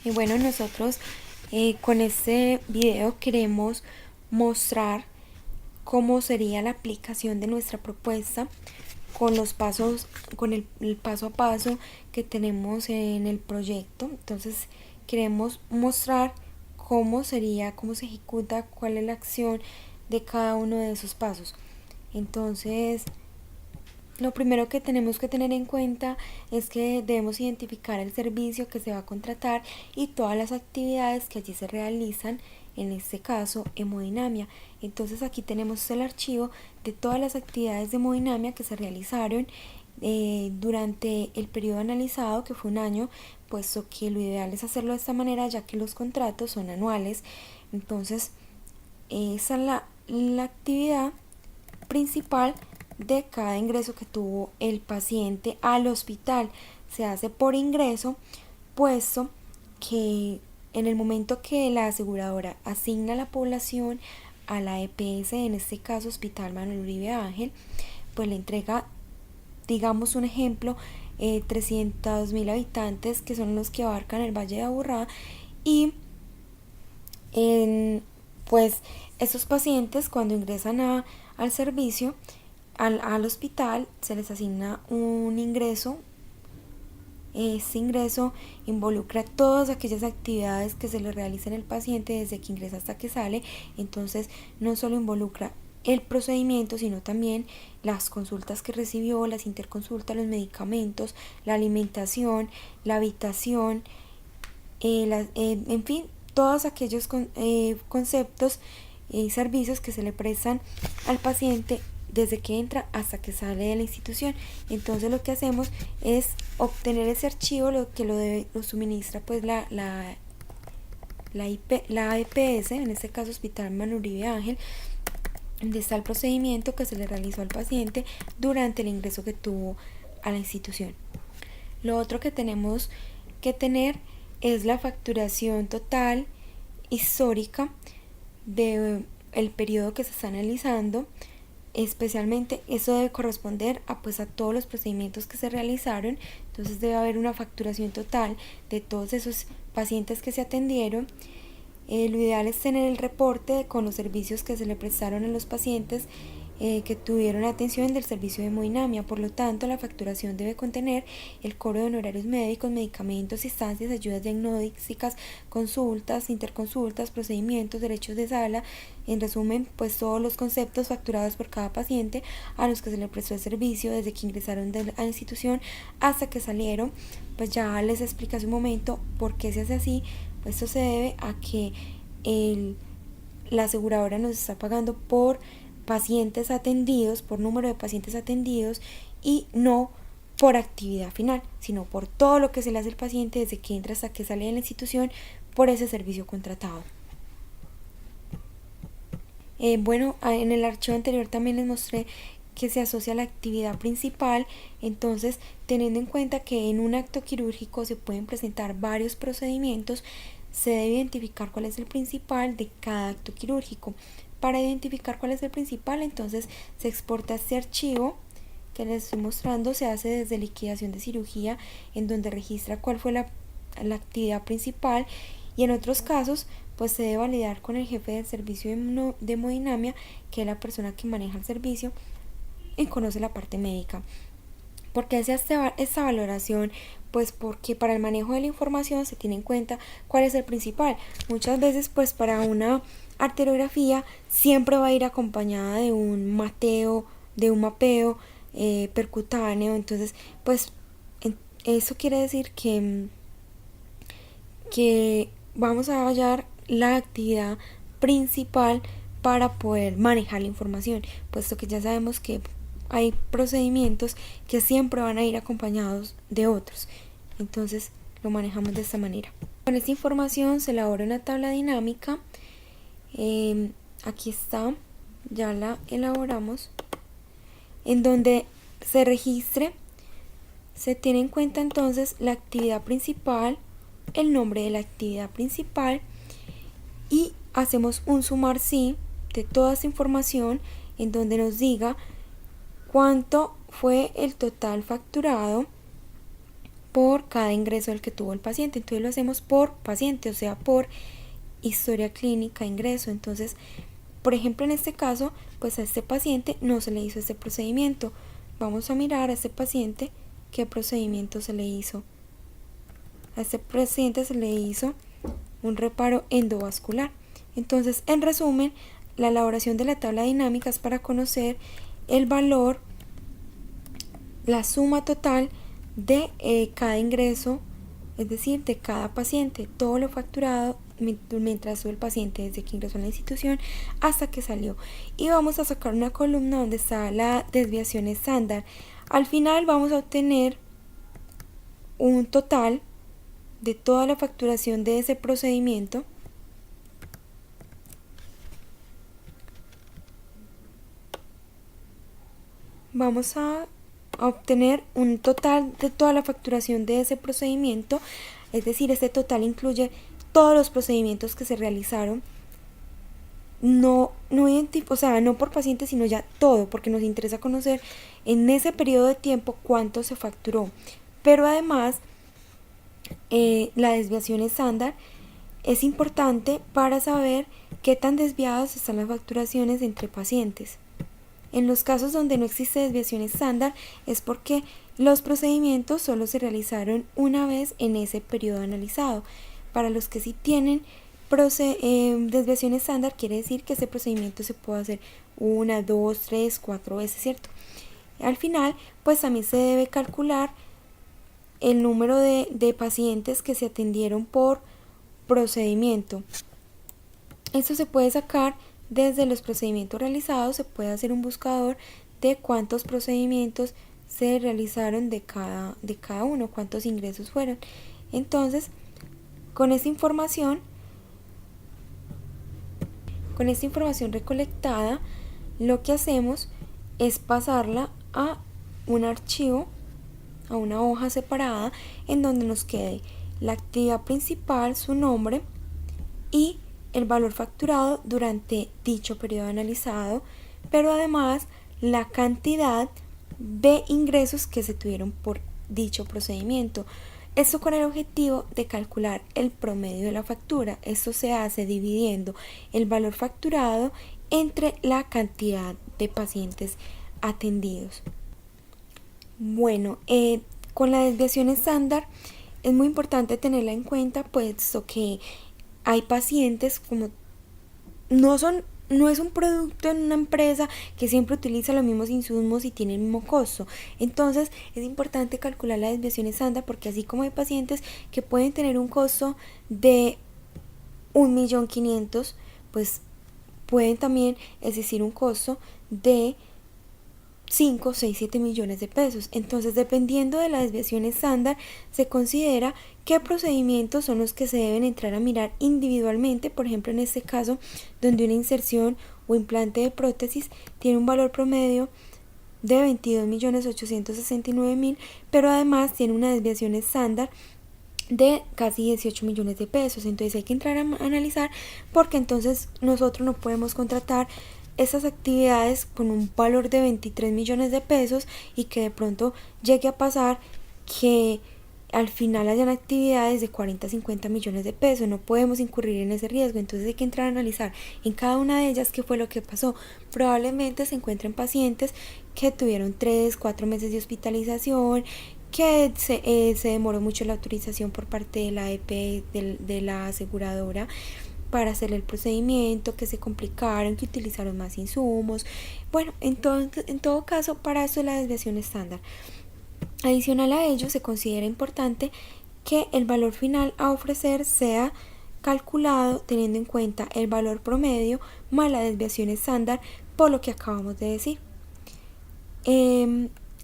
Y bueno, nosotros con este video queremos mostrar cómo sería la aplicación de nuestra propuesta con los pasos, con el paso a paso que tenemos en el proyecto. Entonces queremos mostrar cómo sería, cómo se ejecuta, cuál es la acción de cada uno de esos pasos. Entonces, lo primero que tenemos que tener en cuenta es que debemos identificar el servicio que se va a contratar y todas las actividades que allí se realizan, en este caso hemodinamia. Entonces aquí tenemos el archivo de todas las actividades de hemodinamia que se realizaron durante el periodo analizado, que fue un año, puesto que lo ideal es hacerlo de esta manera ya que los contratos son anuales. Entonces esa es la actividad principal de cada ingreso que tuvo el paciente al hospital. Se hace por ingreso, puesto que en el momento que la aseguradora asigna la población a la EPS, en este caso Hospital Manuel Uribe Ángel, pues le entrega, digamos un ejemplo, 300.000 habitantes, que son los que abarcan el Valle de Aburrá, y pues estos pacientes, cuando ingresan al servicio, al hospital, se les asigna un ingreso. Este ingreso involucra todas aquellas actividades que se le realizan al paciente desde que ingresa hasta que sale. Entonces no solo involucra el procedimiento, sino también las consultas que recibió, las interconsultas, los medicamentos, la alimentación, la habitación, en fin, todos aquellos conceptos y servicios que se le prestan al paciente desde que entra hasta que sale de la institución. Entonces lo que hacemos es obtener ese archivo, lo que lo suministra pues la EPS, en este caso Hospital Manuel Uribe Ángel, donde está el procedimiento que se le realizó al paciente durante el ingreso que tuvo a la institución. Lo otro que tenemos que tener es la facturación total histórica del periodo que se está analizando. Especialmente eso debe corresponder a todos los procedimientos que se realizaron. Entonces debe haber una facturación total de todos esos pacientes que se atendieron. Lo ideal es tener el reporte con los servicios que se le prestaron a los pacientes que tuvieron atención del servicio de hemodinamia. Por lo tanto, la facturación debe contener el cobro de honorarios médicos, medicamentos, instancias, ayudas diagnósticas, consultas, interconsultas, procedimientos, derechos de sala. En resumen, pues todos los conceptos facturados por cada paciente a los que se le prestó el servicio desde que ingresaron a la institución hasta que salieron. Pues ya les expliqué hace un momento por qué se hace así. Esto se debe a que la aseguradora nos está pagando por pacientes atendidos, por número de pacientes atendidos, y no por actividad final, sino por todo lo que se le hace al paciente desde que entra hasta que sale de la institución por ese servicio contratado. Bueno, en el archivo anterior también les mostré que se asocia a la actividad principal. Entonces, teniendo en cuenta que en un acto quirúrgico se pueden presentar varios procedimientos, se debe identificar cuál es el principal de cada acto quirúrgico. Para identificar cuál es el principal, entonces se exporta este archivo que les estoy mostrando. Se hace desde liquidación de cirugía, en donde registra cuál fue la actividad principal, y en otros casos pues se debe validar con el jefe del servicio de hemodinamia, que es la persona que maneja el servicio y conoce la parte médica. ¿Por qué se hace esta valoración? Pues porque para el manejo de la información se tiene en cuenta cuál es el principal. Muchas veces pues para una arteriografía siempre va a ir acompañada de un mapeo percutáneo. Entonces pues eso quiere decir que vamos a hallar la actividad principal para poder manejar la información, puesto que ya sabemos que hay procedimientos que siempre van a ir acompañados de otros. Entonces lo manejamos de esta manera. Con esta información se elabora una tabla dinámica. Aquí está, ya la elaboramos, en donde se registre, se tiene en cuenta entonces la actividad principal, el nombre de la actividad principal, y hacemos un sumar sí de toda esta información, en donde nos diga cuánto fue el total facturado por cada ingreso del que tuvo el paciente. Entonces lo hacemos por paciente, o sea, por historia clínica, ingreso. Entonces, por ejemplo, en este caso, pues a este paciente no se le hizo este procedimiento. Vamos a mirar a este paciente qué procedimiento se le hizo. A este paciente se le hizo un reparo endovascular. Entonces, en resumen, la elaboración de la tabla dinámica es para conocer el valor, la suma total de cada ingreso, es decir, de cada paciente, todo lo facturado mientras estuvo el paciente desde que ingresó a la institución hasta que salió. Y vamos a sacar una columna donde está la desviación estándar. Al final vamos a obtener un total de toda la facturación de ese procedimiento. Vamos a obtener un total de toda la facturación de ese procedimiento, es decir, este total incluye todos los procedimientos que se realizaron, no por paciente, sino ya todo, porque nos interesa conocer en ese periodo de tiempo cuánto se facturó. Pero además, la desviación estándar es importante para saber qué tan desviados están las facturaciones entre pacientes. En los casos donde no existe desviación estándar es porque los procedimientos solo se realizaron una vez en ese periodo analizado. Para los que sí tienen desviación estándar, quiere decir que ese procedimiento se puede hacer 1, 2, 3, 4 veces, ¿cierto? Al final, pues también se debe calcular el número de pacientes que se atendieron por procedimiento. Esto se puede sacar desde los procedimientos realizados, se puede hacer un buscador de cuántos procedimientos se realizaron de cada uno, cuántos ingresos fueron. Entonces, con esta información recolectada, lo que hacemos es pasarla a un archivo, a una hoja separada, en donde nos quede la actividad principal, su nombre y el valor facturado durante dicho periodo analizado, pero además la cantidad de ingresos que se tuvieron por dicho procedimiento. Esto con el objetivo de calcular el promedio de la factura. Esto se hace dividiendo el valor facturado entre la cantidad de pacientes atendidos. Bueno, con la desviación estándar es muy importante tenerla en cuenta, puesto que hay pacientes como no es un producto en una empresa que siempre utiliza los mismos insumos y tiene el mismo costo. Entonces es importante calcular la desviación estándar, porque así como hay pacientes que pueden tener un costo de 1.500.000, pues pueden también existir un costo de 5, 6, 7 millones de pesos. Entonces, dependiendo de la desviación estándar, se considera qué procedimientos son los que se deben entrar a mirar individualmente. Por ejemplo, en este caso, donde una inserción o implante de prótesis tiene un valor promedio de 22.869.000, pero además tiene una desviación estándar de casi 18 millones de pesos. Entonces hay que entrar a analizar, porque entonces nosotros no podemos contratar esas actividades con un valor de 23 millones de pesos y que de pronto llegue a pasar que al final hayan actividades de 40 a 50 millones de pesos. No podemos incurrir en ese riesgo. Entonces hay que entrar a analizar en cada una de ellas qué fue lo que pasó. Probablemente se encuentren pacientes que tuvieron 3, 4 meses de hospitalización, que se demoró mucho la autorización por parte de la EP, de la aseguradora, para hacer el procedimiento, que se complicaron, que utilizaron más insumos. Bueno, entonces, en todo caso, para eso es la desviación estándar. Adicional a ello, se considera importante que el valor final a ofrecer sea calculado teniendo en cuenta el valor promedio más la desviación estándar, por lo que acabamos de decir.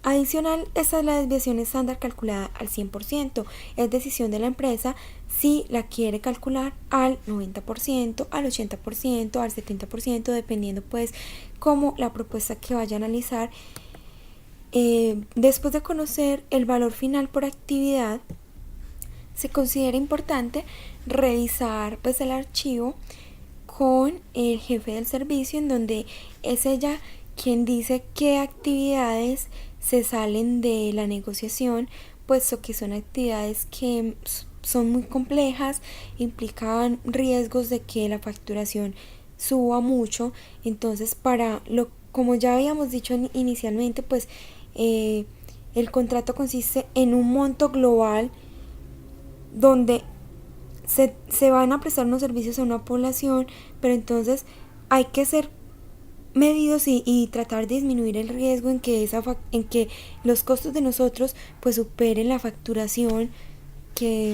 Adicional, esta es la desviación estándar calculada al 100%. Es decisión de la empresa si la quiere calcular al 90%, al 80%, al 70%, dependiendo pues como la propuesta que vaya a analizar. Después de conocer el valor final por actividad, se considera importante revisar pues el archivo con el jefe del servicio, en donde es ella quien dice qué actividades se salen de la negociación, puesto que son actividades que son muy complejas, implican riesgos de que la facturación suba mucho. Entonces, como ya habíamos dicho inicialmente, pues el contrato consiste en un monto global donde se van a prestar unos servicios a una población, pero entonces hay que ser medidos y tratar de disminuir el riesgo en que los costos de nosotros pues superen la facturación que,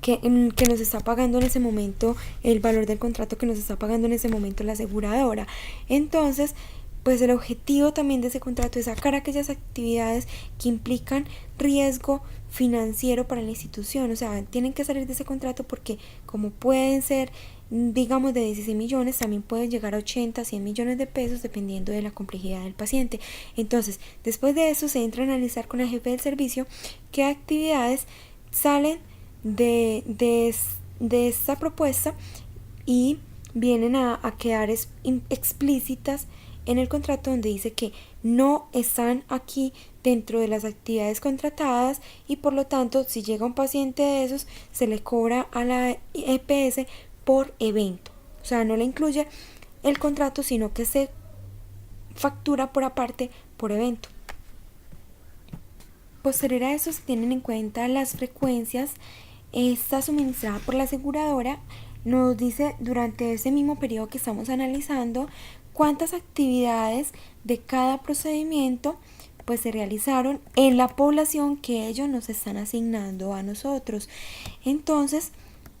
que nos está pagando en ese momento, el valor del contrato que nos está pagando en ese momento la aseguradora. Entonces, pues el objetivo también de ese contrato es sacar aquellas actividades que implican riesgo financiero para la institución. O sea, tienen que salir de ese contrato porque como pueden ser, digamos, de 16 millones, también pueden llegar a 80, 100 millones de pesos dependiendo de la complejidad del paciente. Entonces, después de eso se entra a analizar con el jefe del servicio qué actividades salen de esta propuesta y vienen a quedar explícitas en el contrato, donde dice que no están aquí dentro de las actividades contratadas y por lo tanto si llega un paciente de esos se le cobra a la EPS por evento. O sea, no le incluye el contrato, sino que se factura por aparte por evento. Posterior a eso se tienen en cuenta las frecuencias. Esta suministrada por la aseguradora nos dice durante ese mismo periodo que estamos analizando cuántas actividades de cada procedimiento pues se realizaron en la población que ellos nos están asignando a nosotros. Entonces,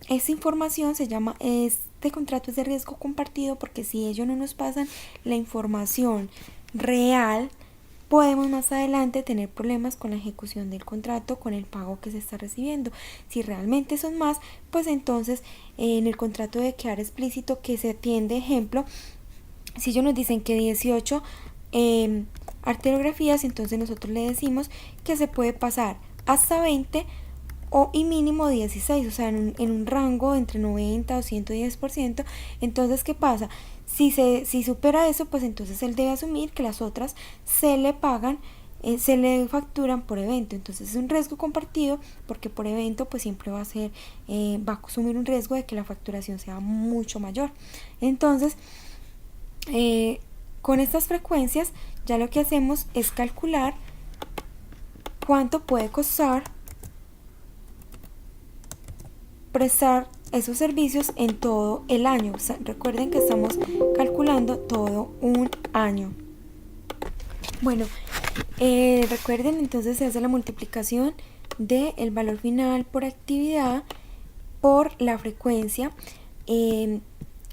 esta información este contrato es de riesgo compartido, porque si ellos no nos pasan la información real, podemos más adelante tener problemas con la ejecución del contrato, con el pago que se está recibiendo. Si realmente son más, pues entonces en el contrato debe quedar explícito que se atiende, ejemplo, si ellos nos dicen que 18 arteriografías, entonces nosotros le decimos que se puede pasar hasta 20 y mínimo 16, o sea, en un rango entre 90 o 110%. Entonces, ¿qué pasa? Si supera eso, pues entonces él debe asumir que las otras se le pagan, se le facturan por evento. Entonces es un riesgo compartido, porque por evento pues siempre va a asumir un riesgo de que la facturación sea mucho mayor. Entonces, con estas frecuencias ya lo que hacemos es calcular cuánto puede costar prestar esos servicios en todo el año. O sea, recuerden que estamos calculando todo un año. Bueno, recuerden, entonces se hace la multiplicación del valor final por actividad por la frecuencia.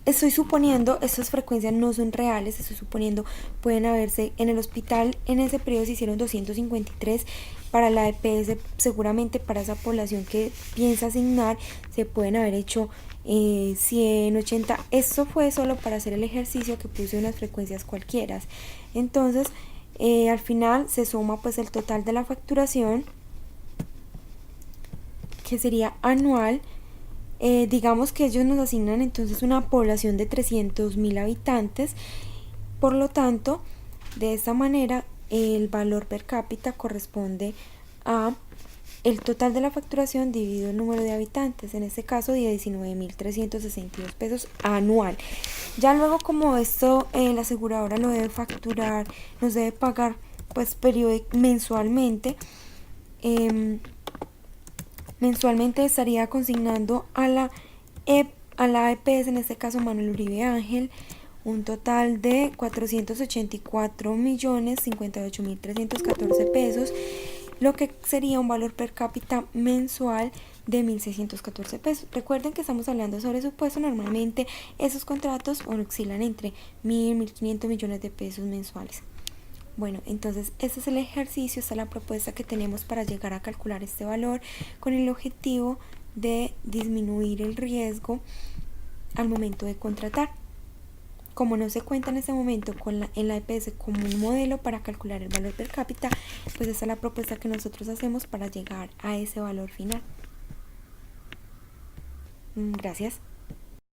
Estoy suponiendo, estas frecuencias no son reales, estoy suponiendo, pueden haberse, en el hospital en ese periodo se hicieron 253, para la EPS seguramente para esa población que piensa asignar se pueden haber hecho 180. Esto fue solo para hacer el ejercicio, que puse unas frecuencias cualquiera. Entonces al final se suma pues el total de la facturación, que sería anual. Digamos que ellos nos asignan entonces una población de 300.000 habitantes, por lo tanto de esta manera el valor per cápita corresponde a el total de la facturación dividido el número de habitantes, en este caso 19.362 pesos anual. Ya luego, como esto la aseguradora lo debe facturar, nos debe pagar pues mensualmente, mensualmente estaría consignando a la EPS, en este caso Manuel Uribe Ángel, un total de 484.058.314 pesos, lo que sería un valor per cápita mensual de 1.614 pesos. Recuerden que estamos hablando sobre supuesto, normalmente esos contratos oscilan entre 1.500 millones de pesos mensuales. Bueno, entonces este es el ejercicio, esta es la propuesta que tenemos para llegar a calcular este valor, con el objetivo de disminuir el riesgo al momento de contratar. Como no se cuenta en este momento en la EPS como un modelo para calcular el valor per cápita, pues esa es la propuesta que nosotros hacemos para llegar a ese valor final. Gracias.